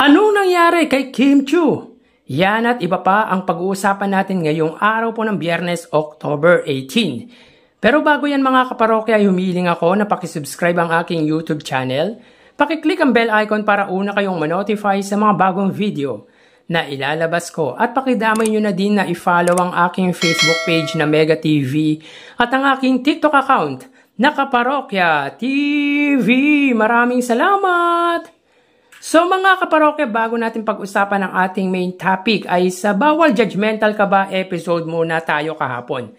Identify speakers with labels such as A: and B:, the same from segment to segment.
A: Anong nangyari kay Kim Chiu? Yan at iba pa ang pag-uusapan natin ngayong araw po ng Biyernes, October 18. Pero bago yan mga kaparokya, humiling ako na pakisubscribe ang aking YouTube channel. Pakiclick ang bell icon para una kayong manotify sa mga bagong video na ilalabas ko. At pakidamay nyo na din na i-follow ang aking Facebook page na Mega TV at ang aking TikTok account na Kaparokya TV. Maraming salamat! So mga kaparokya, bago natin pag-usapan ang ating main topic ay sa Bawal Judgmental Ka Ba episode muna tayo kahapon.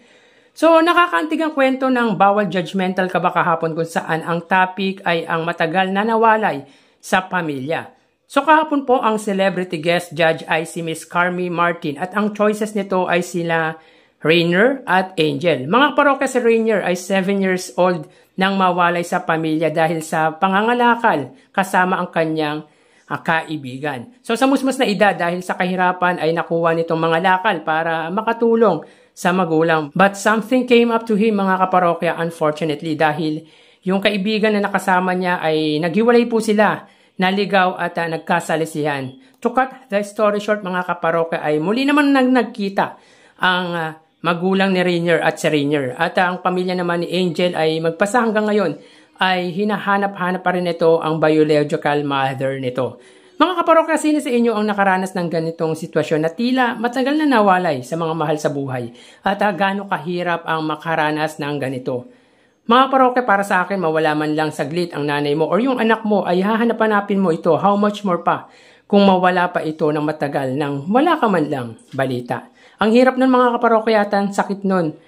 A: So nakakaantig ang kwento ng Bawal Judgmental Ka Ba kahapon kung saan ang topic ay ang matagal na nawalay sa pamilya. So kahapon po ang celebrity guest judge ay si Miss Carmi Martin at ang choices nito ay sila Rainier at Angel. Mga kaparokya, si Rainier ay 7 years old nang mawalay sa pamilya dahil sa pangangalakal kasama ang kanyang kaibigan. So sa musmas na edad dahil sa kahirapan ay nakuha nitong mga lakal para makatulong sa magulang. But something came up to him mga kaparokya, unfortunately, dahil yung kaibigan na nakasama niya ay naghiwalay po sila, naligaw at nagkasalisihan. To cut the story short mga kaparokya ay muli naman nagkita ang magulang ni Rainier at si Rainier. At ang pamilya naman ni Angel ay magpasa hanggang ngayon ay hinahanap-hanap pa rin ito ang biological mother nito. Mga kaparokya, sino sa inyo ang nakaranas ng ganitong sitwasyon na tila matagal na nawalay sa mga mahal sa buhay? At gaano kahirap ang makaranas ng ganito? Mga kaparokya, para sa akin, mawala man lang saglit ang nanay mo or yung anak mo ay hahanap-hanapin mo ito. How much more pa kung mawala pa ito ng matagal nang wala ka man lang balita. Ang hirap nun mga kaparokya, sakit nun.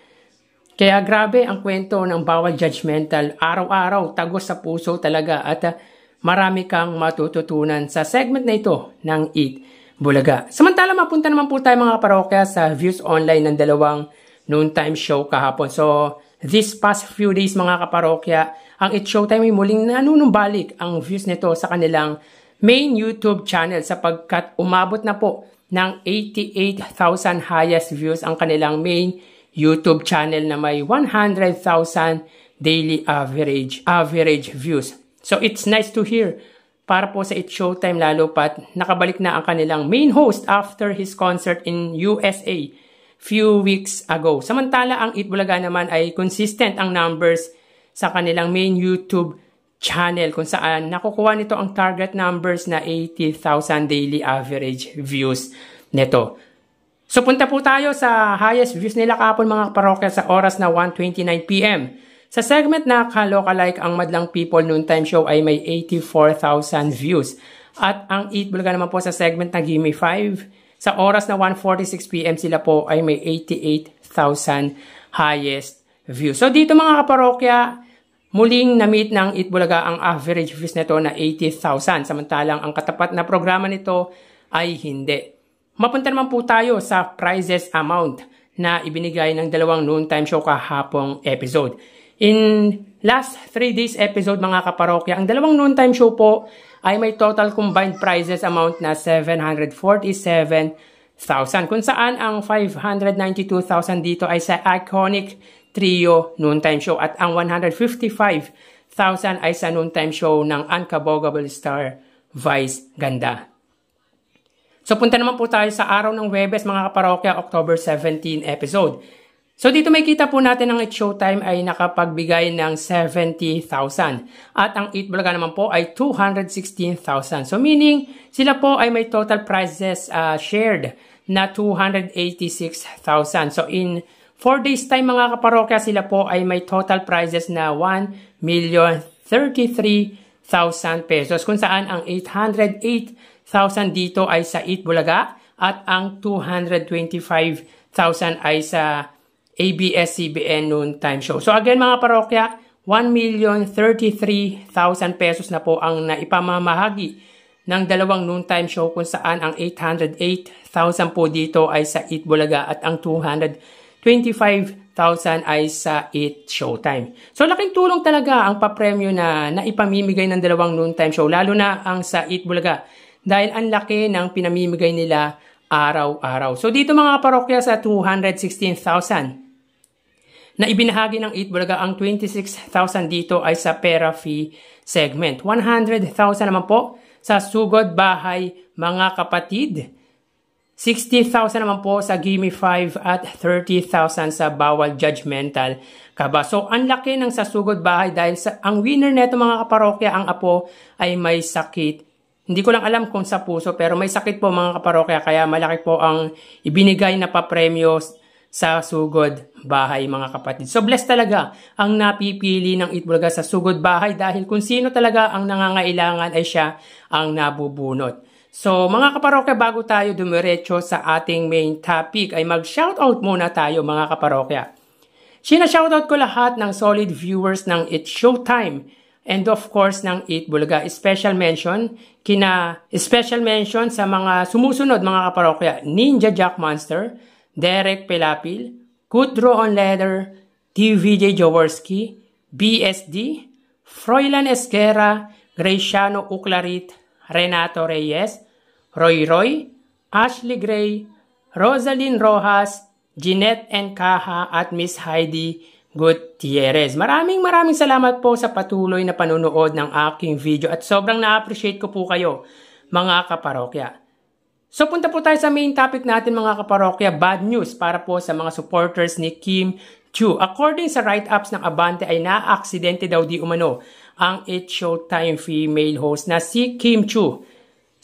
A: Kaya grabe ang kwento ng Bawal Judgmental. Araw-araw, tagos sa puso talaga at marami kang matututunan sa segment na ito ng Eat Bulaga. Samantala, mapunta naman po tayo mga kaparokya sa views online ng dalawang noontime show kahapon. So, this past few days mga kaparokya, ang Eat Showtime ay muling nanunumbalik ang views nito sa kanilang main YouTube channel sapagkat umabot na po ng 88,000 highest views ang kanilang main YouTube channel na may 100,000 daily average views. So it's nice to hear para po sa It Showtime lalo pat nakabalik na ang kanilang main host after his concert in USA few weeks ago. Samantala ang Eat Bulaga naman ay consistent ang numbers sa kanilang main YouTube channel kung saan nakukuha nito ang target numbers na 80,000 daily average views nito. So punta po tayo sa highest views nila kahapon mga kaparokya sa oras na 1:29 PM. Sa segment na Kalokalike ang Madlang People Noontime Show ay may 84,000 views. At ang Eat Bulaga naman po sa segment na Gimme 5 sa oras na 1:46 PM sila po ay may 88,000 highest views. So dito mga kaparokya, muling na-meet ng Eat Bulaga ang average views nito na 80,000. Samantalang ang katapat na programa nito ay hindi. Mapunta naman po tayo sa prizes amount na ibinigay ng dalawang noontime show kahapong episode. In last 3 days episode mga kaparokya, ang dalawang noontime show po ay may total combined prizes amount na 747,000 kung saan ang 592,000 dito ay sa Iconic Trio noontime show at ang 155,000 ay sa noontime show ng Unkabogable Star Vice Ganda. So punta naman po tayo sa araw ng Huwebes mga kaparokya, October 17 episode. So dito may kita po natin ang It Showtime ay nakapagbigay ng 70,000 at ang Eat Bulaga naman po ay 216,000. So meaning sila po ay may total prizes shared na 286,000. So in 4 days time mga kaparokya, sila po ay may total prizes na 1,033,000 pesos kung saan ang 808,000 dito ay sa Eat Bulaga at ang 225,000 ay sa ABS-CBN Noontime Show. So again mga parokya, 1,033,000 pesos na po ang naipamamahagi ng dalawang noontime show kung saan ang 808,000 po dito ay sa Eat Bulaga at ang 225,000 ay sa Eat Showtime. So laking tulong talaga ang papremyo na naipamimigay ng dalawang noontime show, lalo na ang sa Eat Bulaga dahil ang laki ng pinamimigay nila araw-araw. So dito mga parokya sa 216,000 na ibinahagi ng Eat Bulaga, ang 26,000 dito ay sa pera fee segment. 100,000 naman po sa Sugod Bahay mga kapatid. 60,000 naman po sa Gimme 5 at 30,000 sa Bawal Judgmental Kaba. So, ang laki ng sa Sugod Bahay dahil ang winner neto mga kaparokya, ang apo ay may sakit. Hindi ko lang alam kung sa puso pero may sakit po mga kaparokya kaya malaki po ang ibinigay na papremyo sa Sugod Bahay mga kapatid. So, blessed talaga ang napipili ng Itbulaga sa Sugod Bahay dahil kung sino talaga ang nangangailangan ay siya ang nabubunot. So, mga kaparokya, bago tayo dumiretso sa ating main topic, ay mag-shoutout muna tayo, mga kaparokya. Sina-shoutout ko lahat ng solid viewers ng It's Showtime and of course ng Itbulaga. Special mention sa mga sumusunod, mga kaparokya. Ninja Jack Monster, Derek Pelapil, Kudro on Leather, TVJ Jaworski, BSD, Froilan Esquera, Graciano Uclarit, Renato Reyes, Roy, Ashley Gray, Rosaline Rojas, Jeanette Encaja at Miss Heidi Gutierrez. Maraming salamat po sa patuloy na panonood ng aking video at sobrang na-appreciate ko po kayo mga kaparokya. So punta po tayo sa main topic natin mga kaparokya, bad news para po sa mga supporters ni Kim Chiu. According sa write-ups ng Abante ay na-aksidente daw di umano ang It's Showtime female host na si Kim Chiu.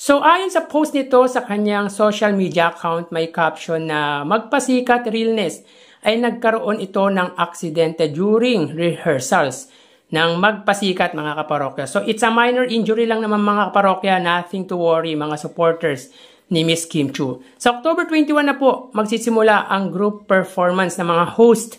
A: So ayon sa post nito sa kanyang social media account, may caption na magpasikat realness ay nagkaroon ito ng aksidente during rehearsals ng magpasikat mga kaparokya. So it's a minor injury lang naman mga kaparokya, nothing to worry mga supporters ni Miss Kim Chiu. Sa October 21 na po magsisimula ang group performance ng mga host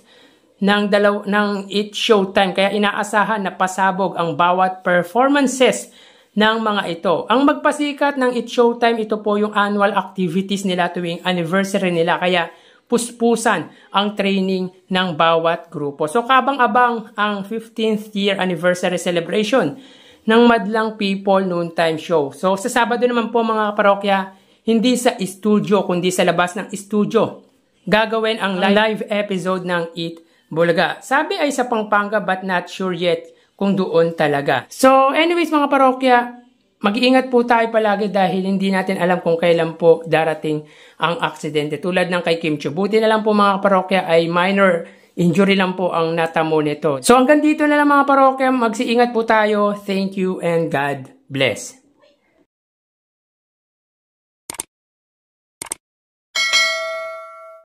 A: ng It's Showtime kaya inaasahan na pasabog ang bawat performances ng mga ito. Ang magpasikat ng It's Showtime, ito po yung annual activities nila tuwing anniversary nila. Kaya puspusan ang training ng bawat grupo. So kabang-abang ang 15th year anniversary celebration ng Madlang People Noontime Show. So sa Sabado naman po mga kaparokya, hindi sa studio kundi sa labas ng studio gagawin ang live episode ng Itbulaga. Sabi ay sa Pampanga but not sure yet kung doon talaga. So anyways mga parokya, mag-iingat po tayo palagi dahil hindi natin alam kung kailan po darating ang aksidente. Tulad ng kay Kim Chiu. Buti na lang po mga parokya ay minor injury lang po ang natamo nito. So hanggang dito na lang mga parokya, mag-iingat po tayo. Thank you and God bless.